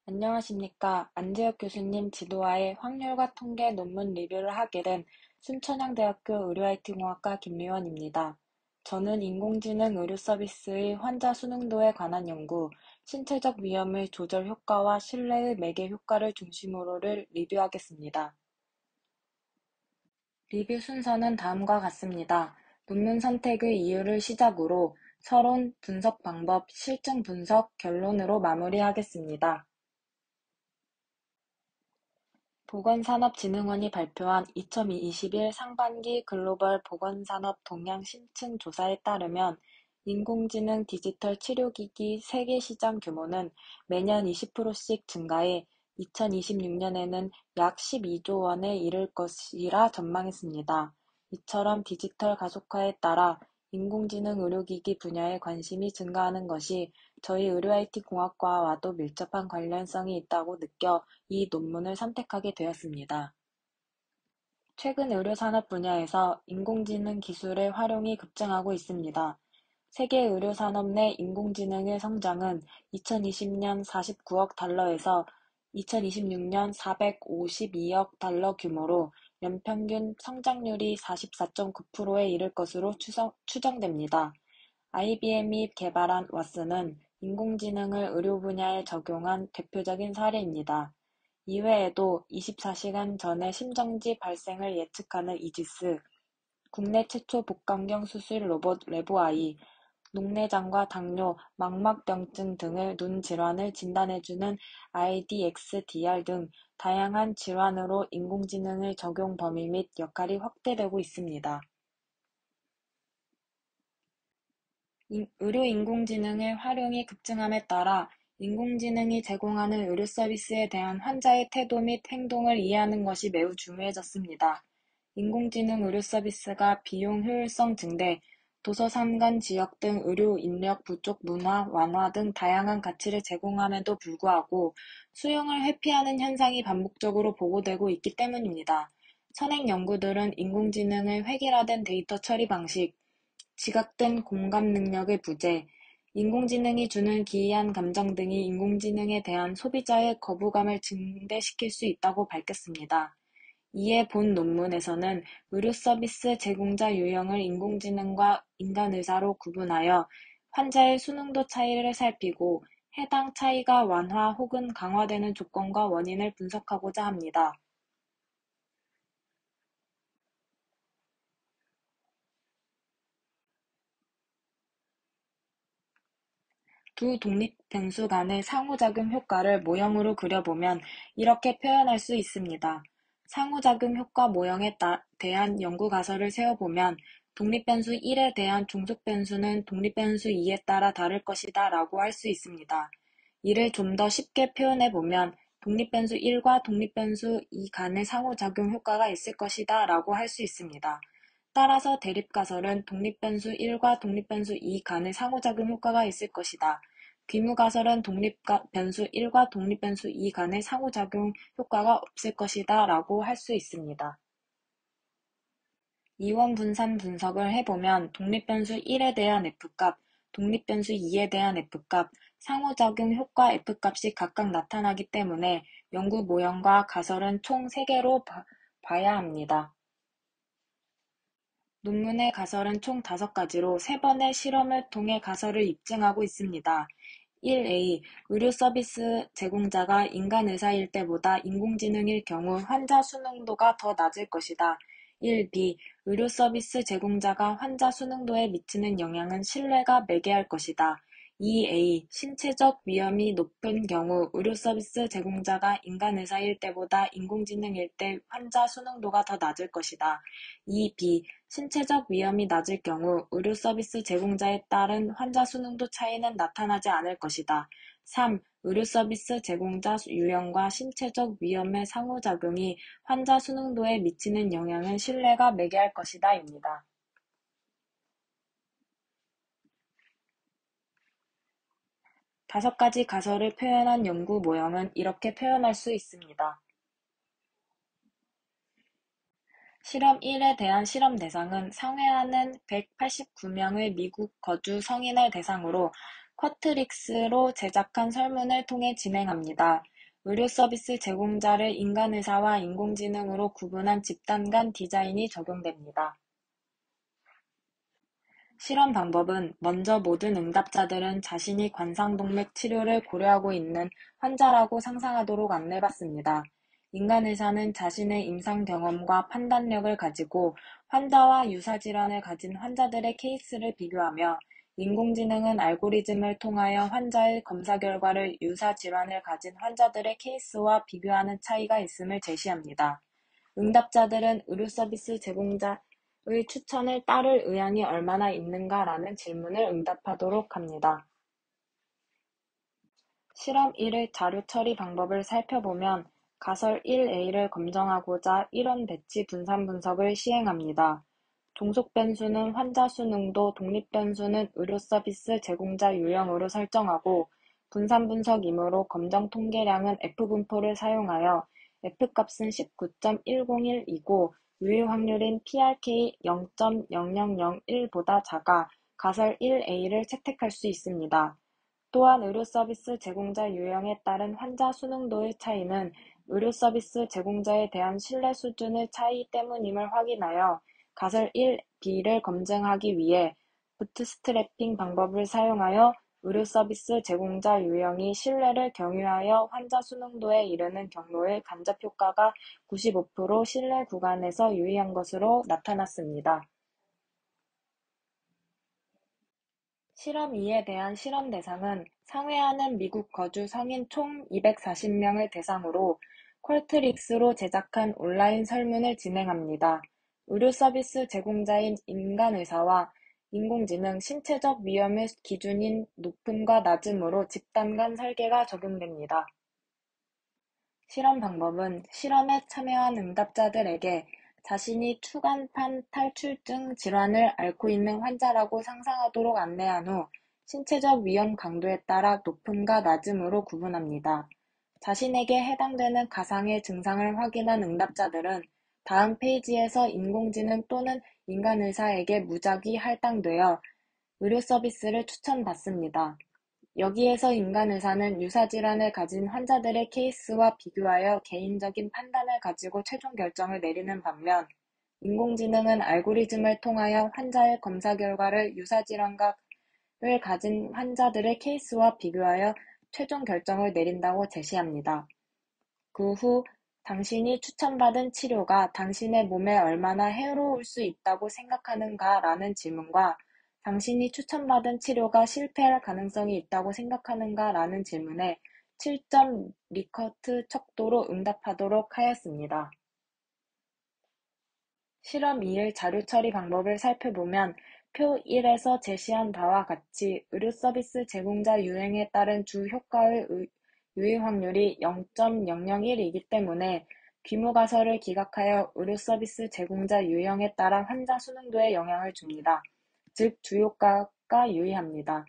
안녕하십니까. 안재욱 교수님 지도하에 확률과 통계 논문 리뷰를 하게 된 순천향대학교 의료IT공학과 김미원입니다. 저는 인공지능 의료 서비스의 환자 순응도에 관한 연구, 신체적 위험의 조절 효과와 신뢰의 매개 효과를 중심으로를 리뷰하겠습니다. 리뷰 순서는 다음과 같습니다. 논문 선택의 이유를 시작으로 서론, 분석 방법, 실증 분석, 결론으로 마무리하겠습니다. 보건산업진흥원이 발표한 2021 상반기 글로벌 보건산업 동향 심층 조사에 따르면 인공지능 디지털 치료기기 세계 시장 규모는 매년 20%씩 증가해 2026년에는 약 12조 원에 이를 것이라 전망했습니다. 이처럼 디지털 가속화에 따라 인공지능 의료기기 분야에 관심이 증가하는 것이 저희 의료IT 공학과와도 밀접한 관련성이 있다고 느껴 이 논문을 선택하게 되었습니다. 최근 의료산업 분야에서 인공지능 기술의 활용이 급증하고 있습니다. 세계 의료산업 내 인공지능의 성장은 2020년 49억 달러에서 2026년 452억 달러 규모로 연평균 성장률이 44.9%에 이를 것으로 추정됩니다. IBM이 개발한 왓슨은 인공지능을 의료 분야에 적용한 대표적인 사례입니다. 이외에도 24시간 전에 심정지 발생을 예측하는 이지스, 국내 최초 복강경 수술 로봇 레보아이, 녹내장과 당뇨, 망막병증 등의 눈 질환을 진단해주는 IDXDR 등 다양한 질환으로 인공지능의 적용 범위 및 역할이 확대되고 있습니다. 의료 인공지능의 활용이 급증함에 따라 인공지능이 제공하는 의료 서비스에 대한 환자의 태도 및 행동을 이해하는 것이 매우 중요해졌습니다. 인공지능 의료 서비스가 비용 효율성 증대, 도서 산간 지역 등 의료 인력 부족 문화 완화 등 다양한 가치를 제공함에도 불구하고 수용을 회피하는 현상이 반복적으로 보고되고 있기 때문입니다. 선행 연구들은 인공지능의 획일화된 데이터 처리 방식, 지각된 공감 능력의 부재, 인공지능이 주는 기이한 감정 등이 인공지능에 대한 소비자의 거부감을 증대시킬 수 있다고 밝혔습니다. 이에 본 논문에서는 의료 서비스 제공자 유형을 인공지능과 인간 의사로 구분하여 환자의 순응도 차이를 살피고 해당 차이가 완화 혹은 강화되는 조건과 원인을 분석하고자 합니다. 두 독립변수 간의 상호작용 효과를 모형으로 그려보면 이렇게 표현할 수 있습니다. 상호작용 효과 모형에 대한 연구 가설을 세워보면 독립변수 1에 대한 종속변수는 독립변수 2에 따라 다를 것이다 라고 할 수 있습니다. 이를 좀 더 쉽게 표현해보면 독립변수 1과 독립변수 2 간의 상호작용 효과가 있을 것이다 라고 할 수 있습니다. 따라서 대립가설은 독립변수 1과 독립변수 2 간의 상호작용 효과가 있을 것이다. 귀무가설은 독립변수 1과 독립변수 2 간의 상호작용 효과가 없을 것이다 라고 할 수 있습니다. 이원 분산 분석을 해보면 독립변수 1에 대한 F값, 독립변수 2에 대한 F값, 상호작용 효과 F값이 각각 나타나기 때문에 연구 모형과 가설은 총 3개로 봐야 합니다. 논문의 가설은 총 5가지로 3번의 실험을 통해 가설을 입증하고 있습니다. 1a. 의료 서비스 제공자가 인간 의사일 때보다 인공지능일 경우 환자 순응도가 더 낮을 것이다. 1b. 의료 서비스 제공자가 환자 순응도에 미치는 영향은 신뢰가 매개할 것이다. 2a. 신체적 위험이 높은 경우 의료 서비스 제공자가 인간 의사일 때보다 인공지능일 때 환자 순응도가 더 낮을 것이다. 2b. 신체적 위험이 낮을 경우 의료 서비스 제공자에 따른 환자 순응도 차이는 나타나지 않을 것이다. 3. 의료 서비스 제공자 유형과 신체적 위험의 상호작용이 환자 순응도에 미치는 영향은 신뢰가 매개할 것이다 입니다. 5가지 가설을 표현한 연구 모형은 이렇게 표현할 수 있습니다. 실험 1에 대한 실험 대상은 상회하는 189명의 미국 거주 성인을 대상으로 쿼트릭스로 제작한 설문을 통해 진행합니다. 의료 서비스 제공자를 인간의사와 인공지능으로 구분한 집단 간 디자인이 적용됩니다. 실험 방법은 먼저 모든 응답자들은 자신이 관상동맥 치료를 고려하고 있는 환자라고 상상하도록 안내받습니다. 인간 의사는 자신의 임상 경험과 판단력을 가지고 환자와 유사 질환을 가진 환자들의 케이스를 비교하며, 인공지능은 알고리즘을 통하여 환자의 검사 결과를 유사 질환을 가진 환자들의 케이스와 비교하는 차이가 있음을 제시합니다. 응답자들은 의료 서비스 제공자의 추천을 따를 의향이 얼마나 있는가라는 질문을 응답하도록 합니다. 실험 1의 자료 처리 방법을 살펴보면, 가설 1A를 검정하고자 일원 배치 분산 분석을 시행합니다. 종속 변수는 환자 수 능도, 독립 변수는 의료 서비스 제공자 유형으로 설정하고, 분산 분석이므로 검정 통계량은 F분포를 사용하여 F값은 19.101이고 유의 확률인 PRK 0.0001보다 작아 가설 1A를 채택할 수 있습니다. 또한 의료 서비스 제공자 유형에 따른 환자 수능도의 차이는 의료 서비스 제공자에 대한 신뢰 수준의 차이 때문임을 확인하여 가설 1B를 검증하기 위해 부트스트래핑 방법을 사용하여 의료 서비스 제공자 유형이 신뢰를 경유하여 환자 수능도에 이르는 경로의 간접 효과가 95% 신뢰 구간에서 유의한 것으로 나타났습니다. 실험 2에 대한 실험 대상은 상회하는 미국 거주 성인 총 240명을 대상으로 퀄트릭스로 제작한 온라인 설문을 진행합니다. 의료 서비스 제공자인 인간의사와 인공지능 신체적 위험의 기준인 높음과 낮음으로 집단 간 설계가 적용됩니다. 실험 방법은 실험에 참여한 응답자들에게 자신이 추간판 탈출증 질환을 앓고 있는 환자라고 상상하도록 안내한 후 신체적 위험 강도에 따라 높음과 낮음으로 구분합니다. 자신에게 해당되는 가상의 증상을 확인한 응답자들은 다음 페이지에서 인공지능 또는 인간의사에게 무작위 할당되어 의료 서비스를 추천받습니다. 여기에서 인간의사는 유사질환을 가진 환자들의 케이스와 비교하여 개인적인 판단을 가지고 최종 결정을 내리는 반면, 인공지능은 알고리즘을 통하여 환자의 검사 결과를 유사질환을 가진 환자들의 케이스와 비교하여 최종 결정을 내린다고 제시합니다. 그 후 당신이 추천받은 치료가 당신의 몸에 얼마나 해로울 수 있다고 생각하는가라는 질문과 당신이 추천받은 치료가 실패할 가능성이 있다고 생각하는가라는 질문에 7점 리커트 척도로 응답하도록 하였습니다. 실험 2의 자료 처리 방법을 살펴보면 표 1에서 제시한 바와 같이 의료 서비스 제공자 유형에 따른 주 효과의 유의 확률이 0.001이기 때문에 귀무가설을 기각하여 의료 서비스 제공자 유형에 따라 환자 수능도에 영향을 줍니다. 즉 주효과가 유의합니다.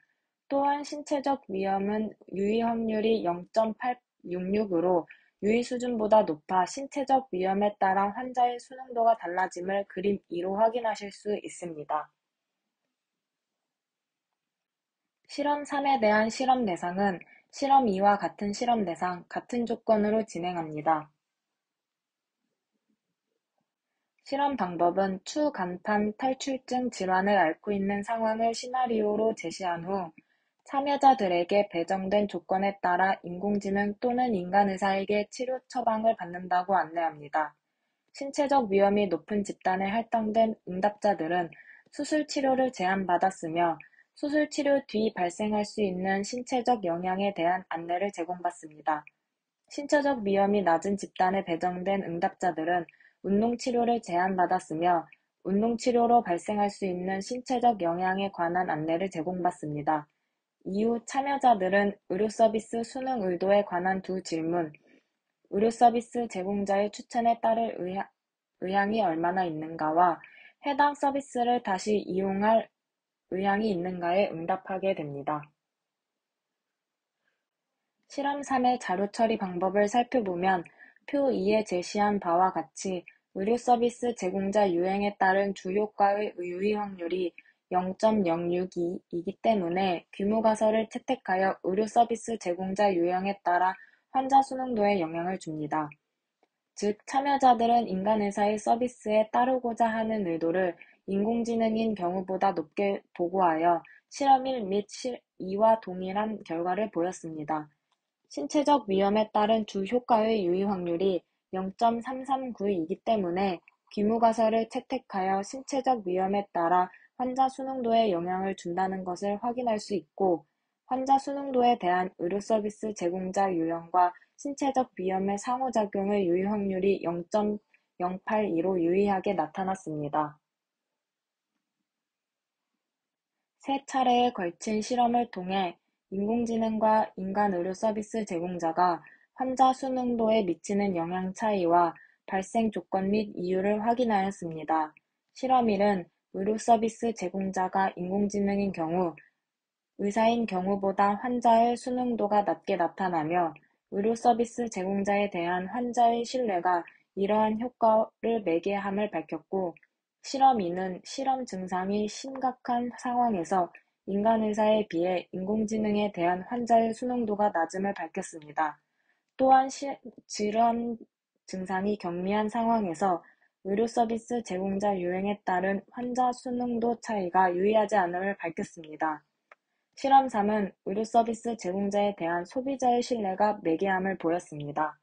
또한 신체적 위험은 유의 확률이 0.866으로 유의 수준보다 높아 신체적 위험에 따라 환자의 수능도가 달라짐을 그림 2로 확인하실 수 있습니다. 실험 3에 대한 실험 대상은 실험 2와 같은 실험 대상, 같은 조건으로 진행합니다. 실험 방법은 추간판 탈출증 질환을 앓고 있는 상황을 시나리오로 제시한 후 참여자들에게 배정된 조건에 따라 인공지능 또는 인간의사에게 치료 처방을 받는다고 안내합니다. 신체적 위험이 높은 집단에 할당된 응답자들은 수술 치료를 제안받았으며 수술 치료 뒤 발생할 수 있는 신체적 영향에 대한 안내를 제공받습니다. 신체적 위험이 낮은 집단에 배정된 응답자들은 운동치료를 제안받았으며 운동치료로 발생할 수 있는 신체적 영향에 관한 안내를 제공받습니다. 이후 참여자들은 의료 서비스 수능 의도에 관한 두 질문, 의료 서비스 제공자의 추천에 따를 의향이 얼마나 있는가와 해당 서비스를 다시 이용할 의향이 있는가에 응답하게 됩니다. 실험 3의 자료 처리 방법을 살펴보면 표 2에 제시한 바와 같이 의료 서비스 제공자 유형에 따른 주효과의 유의 확률이 0.062이기 때문에 귀무가설을 채택하여 의료 서비스 제공자 유형에 따라 환자 수능도에 영향을 줍니다. 즉, 참여자들은 인간의사의 서비스에 따르고자 하는 의도를 인공지능인 경우보다 높게 보고하여 실험 1 및 2와 동일한 결과를 보였습니다. 신체적 위험에 따른 주 효과의 유의 확률이 0.339이기 때문에 귀무가설을 채택하여 신체적 위험에 따라 환자 수능도에 영향을 준다는 것을 확인할 수 있고, 환자 수능도에 대한 의료서비스 제공자 유형과 신체적 위험의 상호작용의 유의 확률이 0.082로 유의하게 나타났습니다. 세 차례에 걸친 실험을 통해 인공지능과 인간 의료 서비스 제공자가 환자 수능도에 미치는 영향 차이와 발생 조건 및 이유를 확인하였습니다. 실험 1은 의료 서비스 제공자가 인공지능인 경우 의사인 경우보다 환자의 수능도가 낮게 나타나며 의료 서비스 제공자에 대한 환자의 신뢰가 이러한 효과를 매개함을 밝혔고, 실험 2는 실험 증상이 심각한 상황에서 인간 의사에 비해 인공지능에 대한 환자의 수능도가 낮음을 밝혔습니다. 또한 질환 증상이 경미한 상황에서 의료 서비스 제공자 유형에 따른 환자 수능도 차이가 유의하지 않음을 밝혔습니다. 실험 3은 의료 서비스 제공자에 대한 소비자의 신뢰가 매개함을 보였습니다.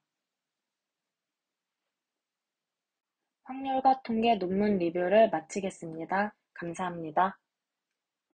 확률과 통계 논문 리뷰를 마치겠습니다. 감사합니다.